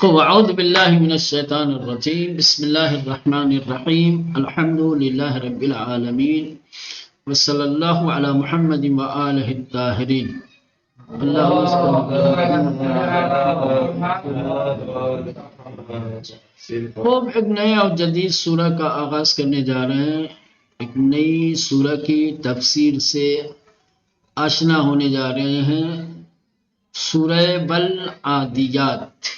اعوذ باللہ من الشیطان الرجیم بسم اللہ الرحمن الرحیم الحمد للہ رب العالمین وصلی اللہ علی محمد وآلہ الطاہرین۔ خوب ایک نئے اور جدید سورہ کا آغاز کرنے جا رہے ہیں۔ ایک نئی سورہ کی تفسیر سے آشنا ہونے جا رہے ہیں۔ سورہ والعادیات۔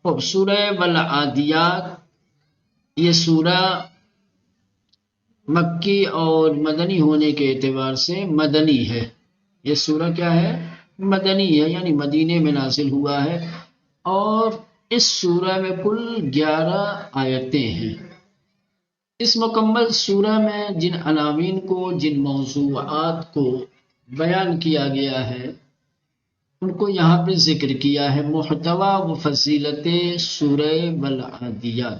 خوب سورہ والعادیات یہ سورہ مکی اور مدنی ہونے کے اعتبار سے مدنی ہے۔ یہ سورہ کیا ہے؟ مدنی ہے، یعنی مدینے میں نازل ہوا ہے، اور اس سورہ میں کل 11 آیتیں ہیں۔ اس مکمل سورہ میں جن عناوین کو، جن موضوعات کو بیان کیا گیا ہے ان کو یہاں پہ ذکر کیا ہے۔ محتوا و فضیلت سورہ والعادیات۔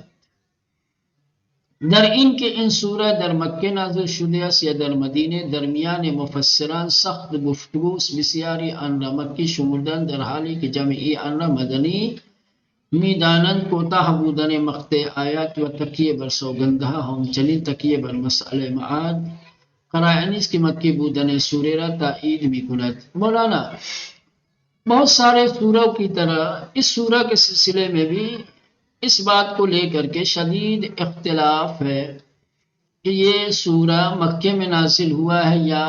در ان کے ان سورہ در مکہ نازل شده است یا در مدینه، درمیان مفسران سخت گفتگو بسیاری آن را مکی شمردند، در حالی که جمعی آن را مدنی میدانند. کوتاه بودن مقطع آیات و تکیه بر سوگندها همچنین تکیه بر مسئله معاد قرائنی است که مکی بودن سوره را تایید میکند. مولانا بہت سارے سوروں کی طرح اس سورہ کے سلسلے میں بھی اس بات کو لے کر کے شدید اختلاف ہے کہ یہ سورہ مکے میں نازل ہوا ہے یا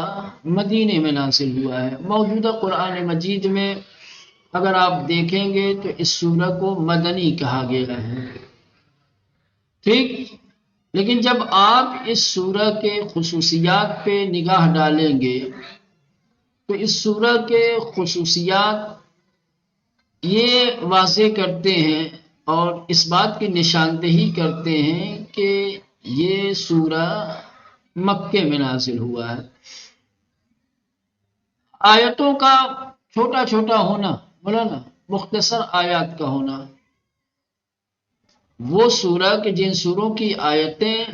مدینے میں نازل ہوا ہے۔ موجودہ قرآن مجید میں اگر آپ دیکھیں گے تو اس سورہ کو مدنی کہا گیا ہے، ٹھیک؟ لیکن جب آپ اس سورہ کے خصوصیات پہ نگاہ ڈالیں گے تو اس سورہ کے خصوصیات یہ واضح کرتے ہیں اور اس بات کی نشاندہی کرتے ہیں کہ یہ سورہ مکے میں نازل ہوا ہے۔ آیتوں کا چھوٹا چھوٹا ہونا، مولانا مختصر آیات کا ہونا، وہ سورہ کہ جن سوروں کی آیتیں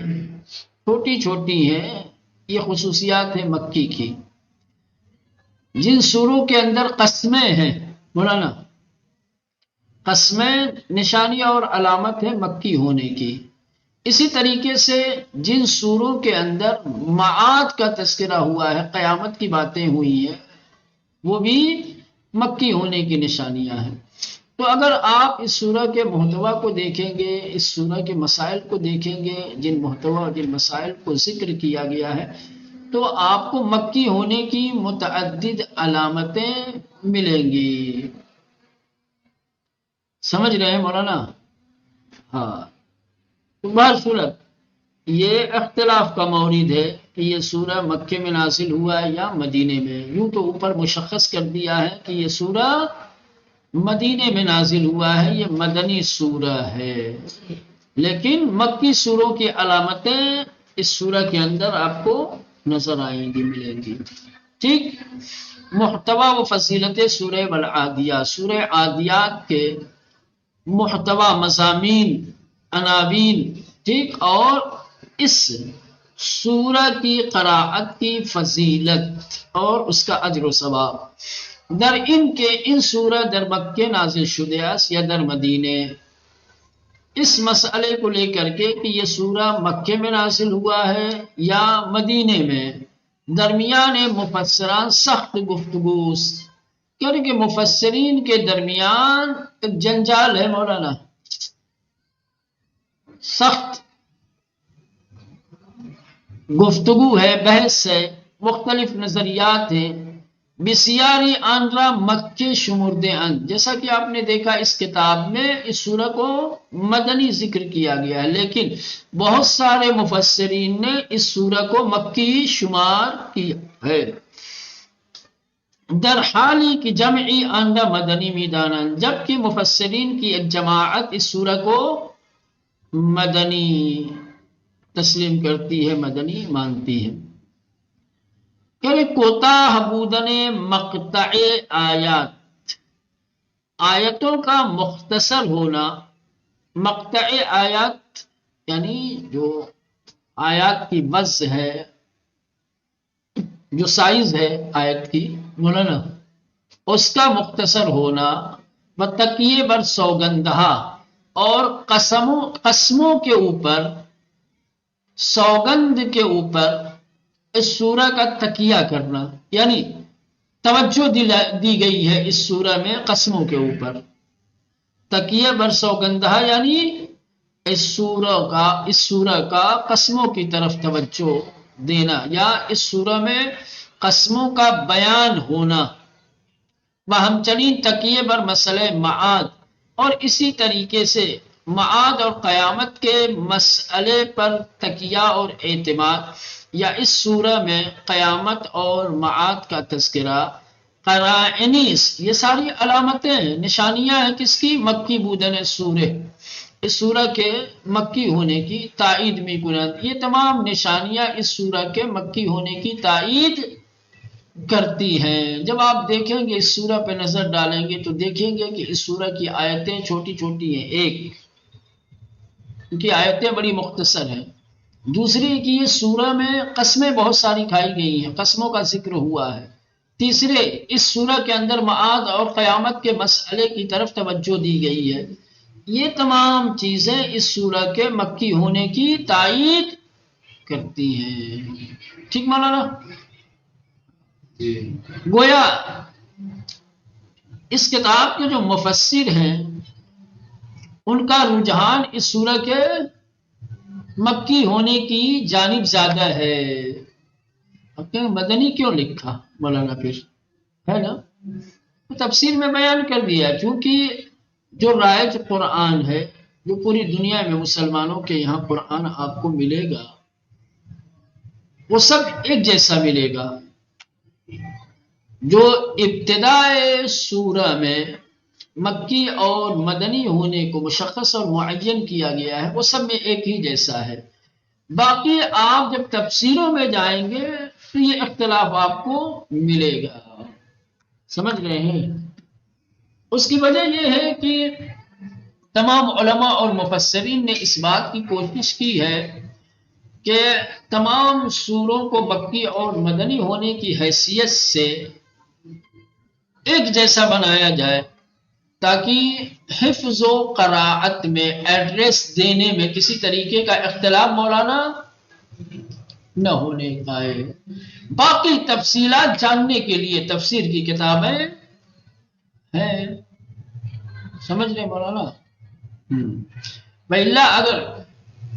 چھوٹی چھوٹی ہیں، یہ خصوصیات ہیں مکی کی۔ جن سوروں کے اندر قسمیں ہیں، مولانا قسمیں نشانی اور علامت ہے مکی ہونے کی۔ اسی طریقے سے جن سوروں کے اندر معاد کا تذکرہ ہوا ہے، قیامت کی باتیں ہوئی ہیں، وہ بھی مکی ہونے کی نشانیاں ہیں۔ تو اگر آپ اس سورہ کے محتوا کو دیکھیں گے، اس سورہ کے مسائل کو دیکھیں گے، جن محتوا اور جن مسائل کو ذکر کیا گیا ہے، تو آپ کو مکی ہونے کی متعدد علامتیں ملیں گی۔ سمجھ رہے ہیں مولانا؟ ہاں، تو بہر صورت یہ اختلاف کا مورد ہے کہ یہ سورہ مکے میں نازل ہوا ہے یا مدینے میں۔ یوں تو اوپر مشخص کر دیا ہے کہ یہ سورہ مدینے میں نازل ہوا ہے، یہ مدنی سورہ ہے، لیکن مکی سوروں کی علامتیں اس سورہ کے اندر آپ کو نظر آئیں گی، ملیں گی، ٹھیک؟ محتوا و فضیلت سورہ والعادیات۔ سورہ عادیات کے محتوا، مضامین، عناوین، ٹھیک، اور اس سورہ کی قراءت کی فضیلت اور اس کا اجر و ثواب۔ در ان کے ان سورہ در مکہ نازل شده است یا در مدینے، اس مسئلے کو لے کر کے کہ یہ سورہ مکے میں نازل ہوا ہے یا مدینے میں، درمیان مفسران سخت گفتگو، کیونکہ مفسرین کے درمیان ایک جنجال ہے مولانا، سخت گفتگو ہے، بحث ہے، مختلف نظریات ہیں۔ بسیاری آن را مکے شمرده اند، جیسا کہ آپ نے دیکھا اس کتاب میں اس سورہ کو مدنی ذکر کیا گیا ہے، لیکن بہت سارے مفسرین نے اس سورہ کو مکی شمار کیا ہے۔ در حالی کی جمعی آن را مدنی میدانند، جبکہ مفسرین کی ایک جماعت اس سورہ کو مدنی تسلیم کرتی ہے، مدنی مانتی ہے۔ کہ کوتاہ بودن مقطع آیات، آیتوں کا مختصر ہونا۔ مقطع آیات یعنی جو آیات کی وضع ہے، جو سائز ہے آیت کی، مولانا اس کا مختصر ہونا و تکیے بر سوگندہا، اور قسموں کے اوپر، سوگند کے اوپر اس سورہ کا تکیہ کرنا، یعنی توجہ دی گئی ہے اس سورہ میں قسموں کے اوپر. تکیہ بر سوگندہ یعنی اس سورہ کا قسموں کی طرف توجہ دینا، یا اس سورہ میں قسموں کا بیان ہونا. وہ ہم چنین تکیے بر مسئلہ معاد، اور اسی طریقے سے معاد اور قیامت کے مسئلے پر تکیہ اور اعتماد، یا اس سورہ میں قیامت اور معاد کا تذکرہ. قرائنیس، یہ ساری علامتیں ہیں، نشانیاں ہیں کس کی؟ مکی بودن سورہ، اس سورہ کے مکی ہونے کی تائید میں کنند. یہ تمام نشانیاں اس سورہ کے مکی ہونے کی تائید کرتی ہیں. جب آپ دیکھیں گے اس سورہ پہ نظر ڈالیں گے تو دیکھیں گے کہ اس سورہ کی آیتیں چھوٹی چھوٹی ہیں، ایک ان کی آیتیں بڑی مختصر ہیں. دوسری کہ یہ سورہ میں قسمیں بہت ساری کھائی گئی ہیں، قسموں کا ذکر ہوا ہے. تیسرے، اس سورہ کے اندر معاد اور قیامت کے مسئلے کی طرف توجہ دی گئی ہے. یہ تمام چیزیں اس سورہ کے مکی ہونے کی تائید کرتی ہیں. ٹھیک مولانا؟ گویا اس کتاب کے جو مفسر ہیں ان کا رجحان اس سورہ کے مکی ہونے کی جانب زیادہ ہے. اب کہ مدنی کیوں لکھا مولانا؟ پھر ہے نا، تفسیر میں بیان کر دیا، چونکہ جو رائج قرآن ہے، جو پوری دنیا میں مسلمانوں کے یہاں قرآن آپ کو ملے گا، وہ سب ایک جیسا ملے گا. جو ابتدائے سورہ میں مکی اور مدنی ہونے کو مشخص اور معین کیا گیا ہے وہ سب میں ایک ہی جیسا ہے. باقی آپ جب تفسیروں میں جائیں گے تو یہ اختلاف آپ کو ملے گا. سمجھ رہے ہیں؟ اس کی وجہ یہ ہے کہ تمام علماء اور مفسرین نے اس بات کی کوشش کی ہے کہ تمام سوروں کو مکی اور مدنی ہونے کی حیثیت سے ایک جیسا بنایا جائے تاکہ حفظ و قراءت میں، ایڈریس دینے میں کسی طریقے کا اختلاف مولانا نہ ہونے پائے. باقی تفصیلات جاننے کے لیے تفسیر کی کتابیں ہیں. سمجھ رہے مولانا؟ وَإِلَّا اگر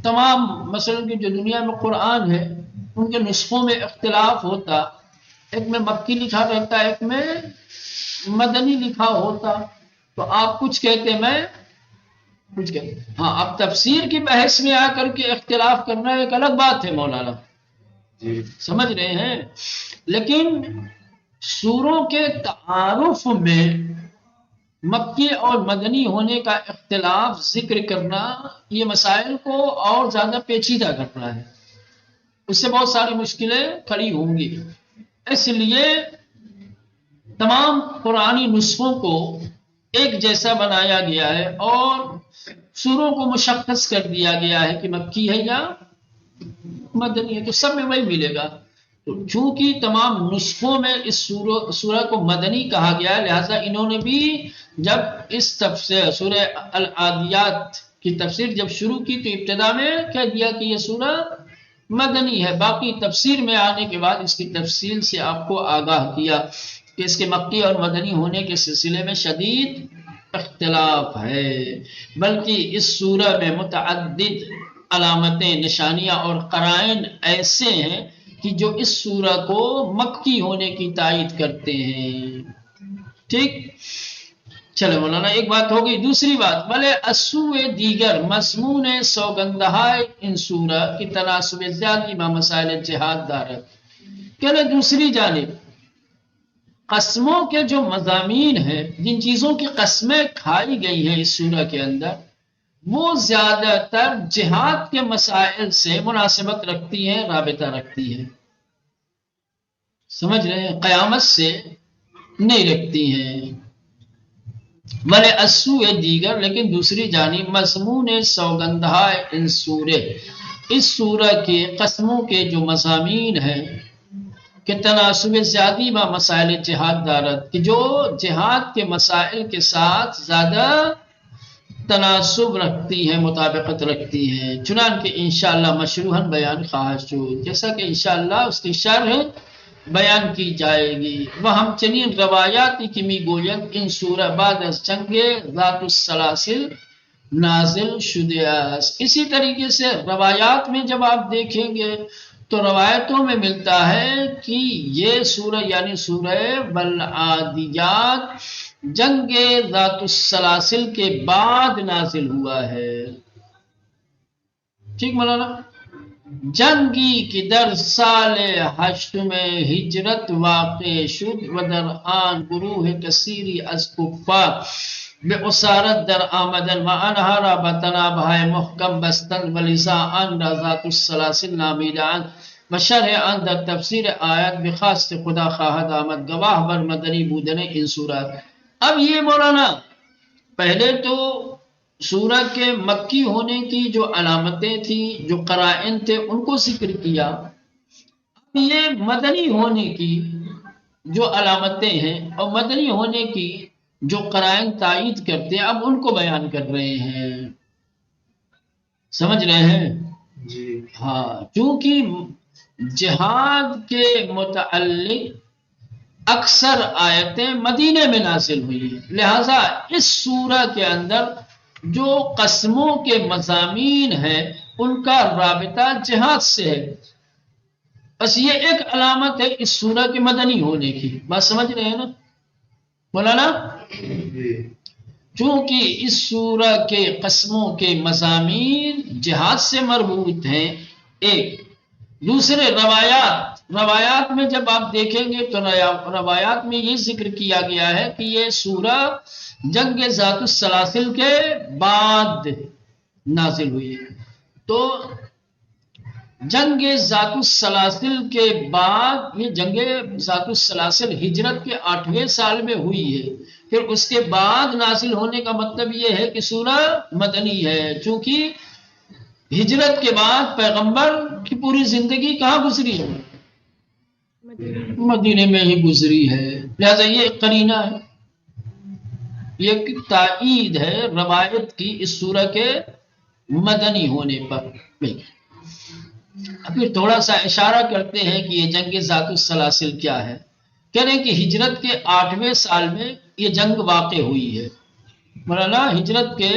تمام مثلا کی جو دنیا میں قرآن ہے ان کے نسخوں میں اختلاف ہوتا، ایک میں مکی لکھا رہتا ایک میں مدنی لکھا ہوتا، تو آپ کچھ کہتے میں کچھ کہتے. ہاں، اب تفسیر کی بحث میں آ کر کے اختلاف کرنا ایک الگ بات ہے مولانا. سمجھ رہے ہیں؟ لیکن سوروں کے تعارف میں مکی اور مدنی ہونے کا اختلاف ذکر کرنا یہ مسائل کو اور زیادہ پیچیدہ کرنا ہے، اس سے بہت ساری مشکلیں کھڑی ہوں گی. اس لیے تمام قرآنی نسخوں کو ایک جیسا بنایا گیا ہے اور سوروں کو مشخص کر دیا گیا ہے کہ مکی ہے یا مدنی ہے، تو سب میں وہی ملے گا. تو چونکہ تمام نسخوں میں اس سورہ کو مدنی کہا گیا ہے، لہذا انہوں نے بھی جب اس سورہ العادیات کی تفسیر جب شروع کی تو ابتدا میں کہہ دیا کہ یہ سورہ مدنی ہے. باقی تفسیر میں آنے کے بعد اس کی تفصیل سے آپ کو آگاہ کیا کہ اس کے مکی اور مدنی ہونے کے سلسلے میں شدید اختلاف ہے، بلکہ اس سورہ میں متعدد علامتیں، نشانیاں اور قرائن ایسے ہیں کہ جو اس سورہ کو مکی ہونے کی تائید کرتے ہیں. ٹھیک، چلو مولانا ایک بات ہو گئی. دوسری بات، بلے اسوء دیگر مضمون سوگندہائے ان سورہ کی تناسب زیادی با مسائل جہاد دارت. کہ دوسری جانب قسموں کے جو مضامین ہیں، جن چیزوں کی قسمیں کھائی گئی ہیں اس سورہ کے اندر، وہ زیادہ تر جہاد کے مسائل سے مناسبت رکھتی ہیں، رابطہ رکھتی ہیں. سمجھ رہے ہیں؟ قیامت سے نہیں رکھتی ہیں. بلے اسوء دیگر، لیکن دوسری جانب مضمون سوگندہ ان سورہ، اس سورہ کے قسموں کے جو مضامین ہیں کہ تناسب زیادی با مسائل جہاد دارت، کہ جو جہاد کے مسائل کے ساتھ زیادہ تناسب رکھتی ہے، مطابقت رکھتی ہے، چنانکہ انشاءاللہ مشروحاً بیان خواہد شد، جیسا کہ انشاءاللہ اس کی شرح بیان کی جائے گی. وہ ہم چنین روایاتی کی می گوید این سورہ بعد از جنگ ذات السلاسل نازل شده است. اسی طریقے سے روایات میں جب آپ دیکھیں گے تو روایتوں میں ملتا ہے کہ یہ سورہ یعنی سورہ والعادیات جنگ ذات السلاسل کے بعد نازل ہوا ہے. ٹھیک مولانا؟ جنگی کی در سال 8 میں ہجرت واقع شد و در آن گروه کثیری از کفار به اسارت در آمدن و آنها را به تنابهای محکم بستند و لذا آن را ذات السلاسل نامیدند و شرح آن در تفسیر آیت بخواست خدا خواهد آمد گواہ بر مدنی بودن این صورت. اب یہ مولانا پہلے تو سورہ کے مکی ہونے کی جو علامتیں تھیں، جو قرائن تھے، ان کو ذکر کیا. اب یہ مدنی ہونے کی جو علامتیں ہیں اور مدنی ہونے کی جو قرائن تائید کرتے ہیں، اب ان کو بیان کر رہے ہیں. سمجھ رہے ہیں؟ جی ہاں، چونکہ جہاد کے متعلق اکثر آیتیں مدینے میں نازل ہوئی ہیں، لہذا اس سورہ کے اندر جو قسموں کے مضامین ہیں ان کا رابطہ جہاد سے ہے. بس یہ ایک علامت ہے اس سورہ کے مدنی ہونے کی. بات سمجھ رہے ہیں نا مولانا؟ جی چونکہ اس سورہ کے قسموں کے مضامین جہاد سے مربوط ہیں. ایک دوسرے روایات میں جب آپ دیکھیں گے تو روایات میں یہ ذکر کیا گیا ہے کہ یہ سورہ جنگ ذات السلاسل کے بعد نازل ہوئی ہے. تو جنگ ذات السلاسل کے بعد، یہ جنگ ذات السلاسل ہجرت کے 8ویں سال میں ہوئی ہے، پھر اس کے بعد نازل ہونے کا مطلب یہ ہے کہ سورہ مدنی ہے. چونکہ ہجرت کے بعد پیغمبر کی پوری زندگی کہاں گزری ہے؟ مدینے میں ہی گزری ہے. لہذا یہ ایک قرینہ ہے، یہ ایک تائید ہے روایت کی اس سورہ کے مدنی ہونے پر. پھر تھوڑا سا اشارہ کرتے ہیں کہ یہ جنگ ذات السلاسل کیا ہے. کہہ رہے ہیں کہ ہجرت کے 8ویں سال میں یہ جنگ واقع ہوئی ہے. مولانا ہجرت کے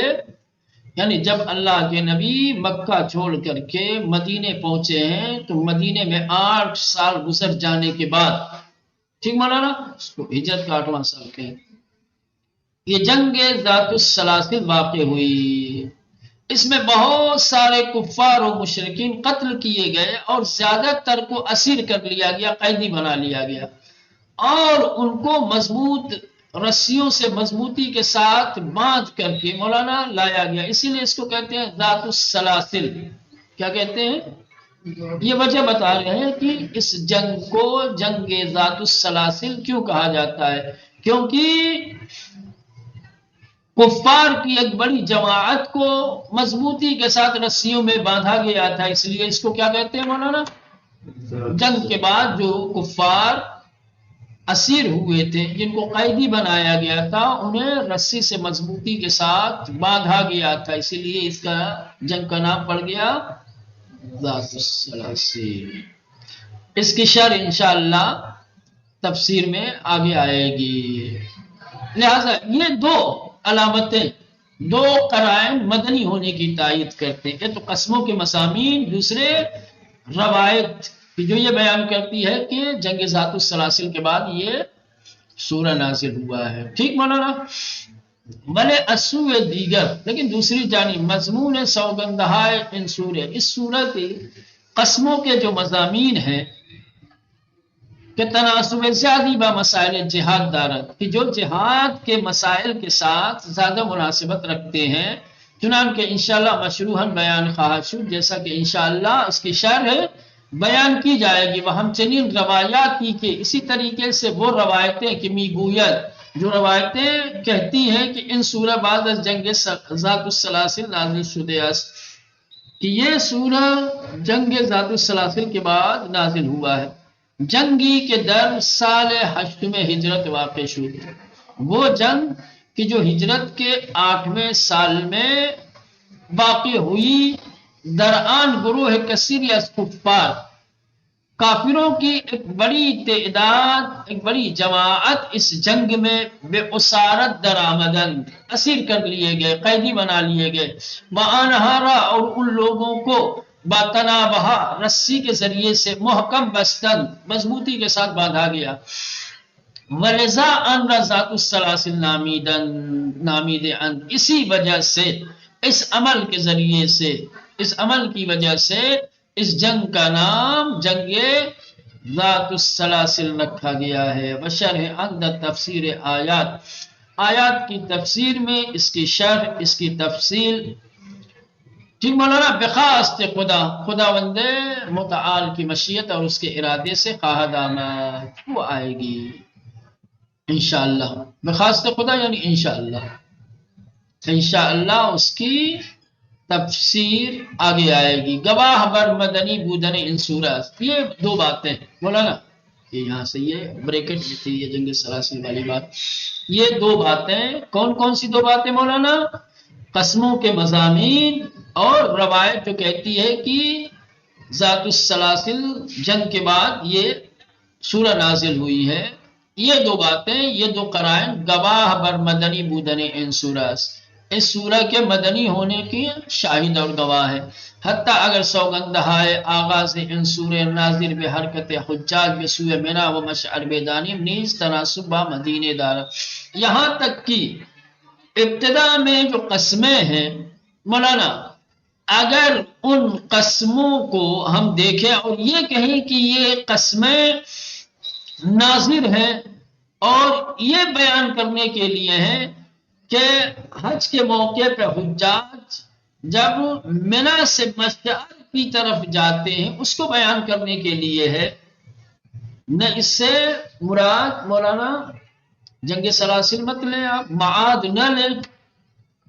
یعنی جب اللہ کے نبی مکہ چھوڑ کر کے مدینے پہنچے ہیں تو مدینے میں 8 سال گزر جانے کے بعد، ٹھیک مولانا، اس کو ہجرت کا 8واں سال کہیں، یہ جنگ ذات السلاسل واقع ہوئی. اس میں بہت سارے کفار و مشرکین قتل کیے گئے اور زیادہ تر کو اسیر کر لیا گیا، قیدی بنا لیا گیا، اور ان کو مضبوط رسیوں سے مضبوطی کے ساتھ باندھ کر کے مولانا لایا گیا. اسی لیے اس کو کہتے ہیں ذات السلاسل. کیا کہتے ہیں؟ یہ وجہ بتا رہے ہیں کہ اس جنگ کو جنگ ذات السلاسل کیوں کہا جاتا ہے، کیونکہ کفار کی ایک بڑی جماعت کو مضبوطی کے ساتھ رسیوں میں باندھا گیا تھا، اس لیے اس کو کیا کہتے ہیں مولانا؟ جنگ کے بعد جو کفار اسیر ہوئے تھے، جن کو قیدی بنایا گیا تھا، انہیں رسی سے مضبوطی کے ساتھ باندھا گیا تھا، اسی لیے اس کا جنگ کا نام پڑ گیا ذات السلاسل. اس کی شرح انشاءاللہ تفسیر میں آگے آئے گی. لہذا یہ دو علامتیں، دو قرائن مدنی ہونے کی تائید کرتے ہیں. ایک تو قسموں کے مضامین، دوسرے روایت جو یہ بیان کرتی ہے کہ جنگ ذات السلاسل کے بعد یہ سورہ نازل ہوا ہے. ٹھیک مولانا؟ بلے اسوء دیگر، لیکن دوسری جانب مضمون سوگندہائے ان سورہ، اس سورہ کی قسموں کے جو مضامین ہیں کہ تناسب زیادی با مسائل جہاد دارت، کہ جو جہاد کے مسائل کے ساتھ زیادہ مناسبت رکھتے ہیں، چنانکہ انشاءاللہ مشروحاً بیان خواہد شد، جیسا کہ انشاءاللہ اس کی شرح بیان کی جائے گی. وہ ہم چنین روایاتی کے اسی طریقے سے وہ روایتیں کہ می گوید، جو روایتیں کہتی ہیں کہ ان سورہ بعد از جنگ ذات السلاسل نازل شده است، کہ یہ سورہ جنگ ذات السلاسل کے بعد نازل ہوا ہے. جنگی کے در سال 8 میں ہجرت واقع شد، وہ جنگ کہ جو ہجرت کے 8ویں سال میں واقع ہوئی، درآن گروہ کثیر از کفار، کافروں کی ایک بڑی تعداد، ایک بڑی جماعت اس جنگ میں بے اسارت درآمدن، اسیر کر لیے گئے، قیدی بنا لیے گئے، وانہارا، اور ان لوگوں کو باتنابہا، رسی کے ذریعے سے محکم بستن، مضبوطی کے ساتھ باندھا گیا، ولذا ان ذات السلاسل نامید ان، اسی وجہ سے، اس عمل کے ذریعے سے، اس عمل کی وجہ سے اس جنگ کا نام جنگ ذات السلاسل رکھا گیا ہے۔ بشرح عند تفسیر آیات، آیات کی تفسیر میں اس کی شرح، اس کی تفصیل، ٹھیک مولانا، بخواست خدا، خداوند متعال کی مشیت اور اس کے ارادے سے خواہ داماد وہ آئے گی انشاءاللہ، بخواست خدا یعنی انشاءاللہ، انشاءاللہ اس کی تفسیر آگے آئے گی۔ گواہ بر مدنی بودن ان سورت، یہ دو باتیں مولانا، یہ یہاں سے یہ بریکٹ میں تھی یہ جنگ سلاسل والی بات، یہ دو باتیں کون کون سی دو باتیں مولانا؟ قسموں کے مضامین اور روایت جو کہتی ہے کہ ذات السلاسل جنگ کے بعد یہ سورہ نازل ہوئی ہے، یہ دو باتیں، یہ دو قرائن گواہ بر مدنی بودن ان سورت، اس سورہ کے مدنی ہونے کی شاہد اور گواہ ہے۔ حتیٰ اگر سوگندہائے آغاز ان سورہ نازل بے حرکت حجاج بے سوئے منا و مشعر بیدانی نیز تناسب با مدینہ دار، یہاں تک کہ ابتدا میں جو قسمیں ہیں مولانا، اگر ان قسموں کو ہم دیکھیں اور یہ کہیں کہ یہ قسمیں نازل ہیں اور یہ بیان کرنے کے لیے ہیں کہ حج کے موقع پہ حجاج جب منا سے مشعر کی طرف جاتے ہیں اس کو بیان کرنے کے لیے ہے، نہ اس سے مراد مولانا جنگ سلاسل مت لیں آپ، معاد نہ لیں،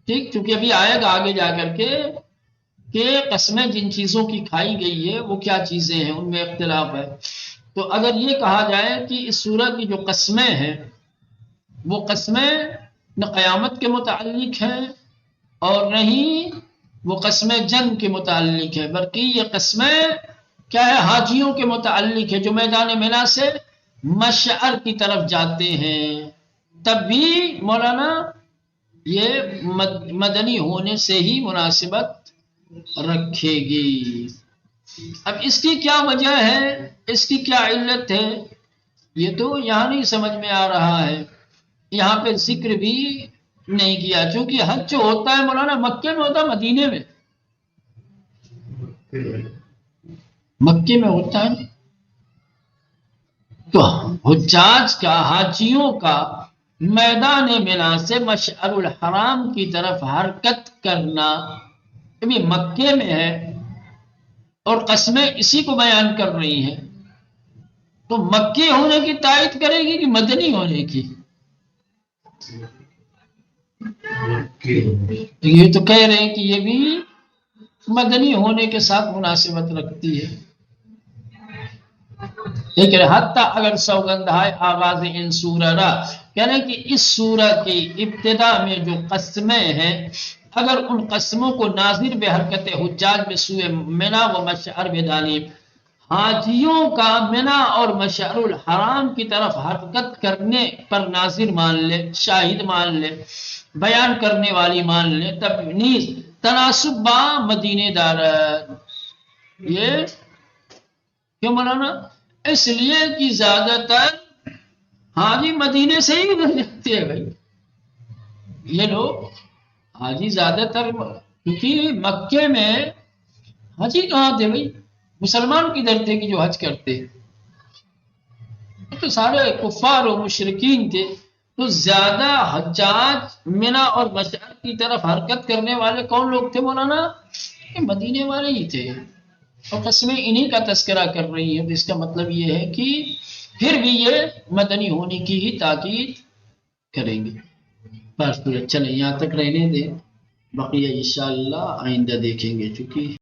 ٹھیک، چونکہ ابھی آئے گا آگے جا کر کے کہ قسمیں جن چیزوں کی کھائی گئی ہے وہ کیا چیزیں ہیں، ان میں اختلاف ہے۔ تو اگر یہ کہا جائے کہ اس سورہ کی جو قسمیں ہیں وہ قسمیں نہ قیامت کے متعلق ہیں اور نہ ہی وہ قسمیں جنگ کے متعلق ہیں، بلکہ یہ قسمیں کیا ہے؟ حاجیوں کے متعلق ہے جو میدان منا سے مشعر کی طرف جاتے ہیں، تب بھی مولانا یہ مدنی ہونے سے ہی مناسبت رکھے گی۔ اب اس کی کیا وجہ ہے، اس کی کیا علت ہے، یہ تو یہاں نہیں سمجھ میں آ رہا ہے، یہاں پہ ذکر بھی نہیں کیا، چونکہ حج جو ہوتا ہے مولانا مکے میں ہوتا ہے مدینے میں؟ مکے میں ہوتا ہے، تو حجاج کا، حاجیوں کا میدان منا سے مشعر الحرام کی طرف حرکت کرنا ابھی مکے میں ہے اور قسمیں اسی کو بیان کر رہی ہیں، تو مکی ہونے کی تائید کرے گی کہ مدنی ہونے کی؟ یہ تو کہہ رہے ہیں کہ یہ بھی مدنی ہونے کے ساتھ مناسبت رکھتی ہے، لیکن حتیٰ اگر سوگندہائے آغاز ان سورہ، یعنی کہ اس سورہ کی ابتدا میں جو قسمیں ہیں، اگر ان قسموں کو ناظر بے حرکت حجاج بے سوئے منا و مشعر بیدانی، حاجیوں کا منا اور مشعر الحرام کی طرف حرکت کرنے پر ناظر مان لے، شاہد مان لے، بیان کرنے والی مان لے، تب نیز تناسب با مدینہ دار، یہ کیوں مولانا؟ اس لیے کہ زیادہ تر حاجی مدینے سے ہی گزر جاتے ہیں بھائی، یہ لوگ حاجی زیادہ تر، کیونکہ مکے میں حاجی کہاں تھے بھائی؟ مسلمان کدھر تھے کہ جو حج کرتے؟ تو سارے کفار و مشرکین تھے، تو زیادہ حجاج منا اور مشعر کی طرف حرکت کرنے والے کون لوگ تھے مولانا؟ مدینے والے ہی تھے، اور قسمیں انہی کا تذکرہ کر رہی ہیں، تو اس کا مطلب یہ ہے کہ پھر بھی یہ مدنی ہونے کی ہی تاکید کریں گے۔ بس چلیں یہاں تک رہنے دیں، بقیہ انشاءاللہ آئندہ دیکھیں گے، چونکہ